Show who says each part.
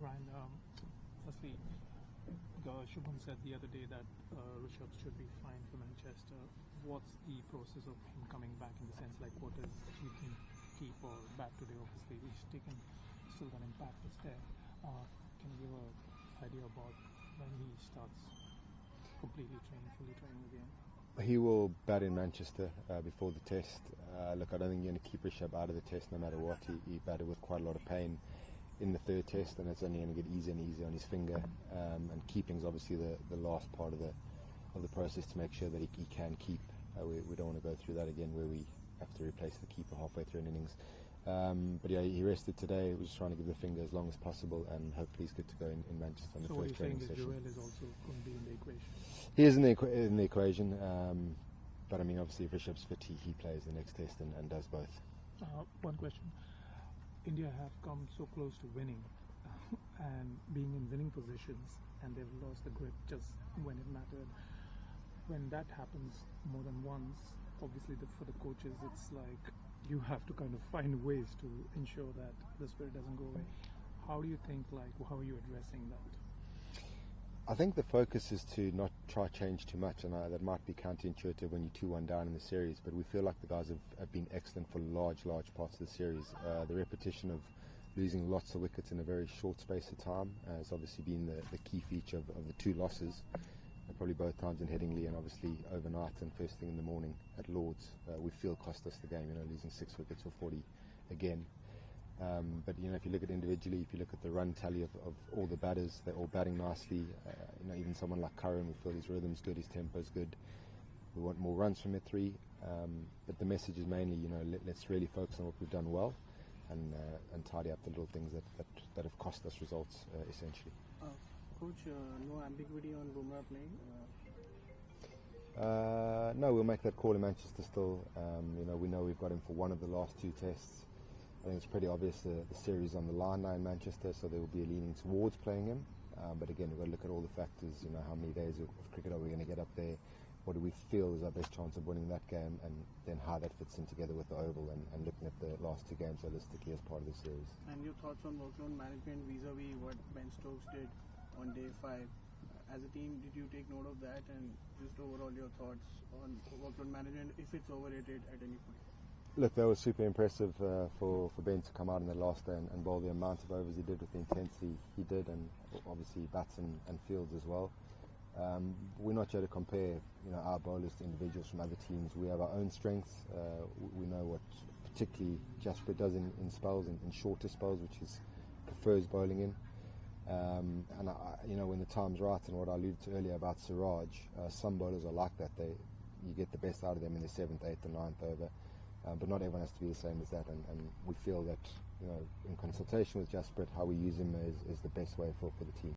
Speaker 1: Ryan, firstly, Shubham said the other day that Rishabh should be fine for Manchester. What's the process of him coming back in the sense, like what is he think keep or bad today? Obviously, he's taken, still got impact is there. Can you give an idea about when he starts completely training, fully training again?
Speaker 2: He will bat in Manchester before the test. Look, I don't think you're going to keep Rishabh out of the test no matter what. He batted with quite a lot of pain in the third test, and it's only going to get easier and easier on his finger. And keeping is obviously the last part of the process to make sure that he can keep. We don't want to go through that again where we have to replace the keeper halfway through an innings. But yeah, he rested today. He was trying to give the finger as long as possible, and hopefully he's good to go in Manchester on the first training session.
Speaker 1: So what you're saying is Joel is also going to be in the equation?
Speaker 2: He is in the equation, but I mean obviously if Rishabh's fit, he plays the next test and does both.
Speaker 1: One question. India have come so close to winning and being in winning positions, and they've lost the grip just when it mattered. When that happens more than once, obviously for the coaches it's like you have to kind of find ways to ensure that the spirit doesn't go away. How do you think, how are you addressing that?
Speaker 2: I think the focus is to not try change too much, and that might be counterintuitive when you're 2-1 down in the series, but we feel like the guys have been excellent for large parts of the series. The repetition of losing lots of wickets in a very short space of time has obviously been the key feature of the two losses, probably both times in Headingley and obviously overnight and first thing in the morning at Lords. We feel cost us the game, losing 6 wickets for 40 again. But if you look at individually, if you look at the run tally of all the batters, they're all batting nicely. Even someone like Curran, we feel his rhythm's good, his tempo's good. We want more runs from the 3. But the message is mainly, let's really focus on what we've done well and tidy up the little things that have cost us results, essentially.
Speaker 3: Coach, no ambiguity on Bumrah playing?
Speaker 2: No, we'll make that call in Manchester still. We know we've got him for one of the last 2 tests. I think it's pretty obvious the series on the line now in Manchester, so there will be a leaning towards playing him. But again, we've got to look at all the factors. How many days of cricket are we going to get up there? What do we feel is our best chance of winning that game? And then how that fits in together with the Oval and looking at the last 2 games holistically as part of the series.
Speaker 3: And your thoughts on workload management vis-a-vis what Ben Stokes did on day 5? As a team, did you take note of that? And just overall your thoughts on workload management, if it's overrated at any point?
Speaker 2: Look, that was super impressive for Ben to come out in the last day and bowl the amount of overs he did with the intensity he did, and obviously bats and fields as well. We're not here to compare our bowlers to individuals from other teams. We have our own strengths. We know what particularly Jasprit does in spells, in shorter spells, which is prefers bowling in. And when the time's right, and what I alluded to earlier about Siraj, some bowlers are like that. You get the best out of them in the 7th, 8th and 9th over. But not everyone has to be the same as that, and we feel that in consultation with Jasprit, how we use him is the best way for the team.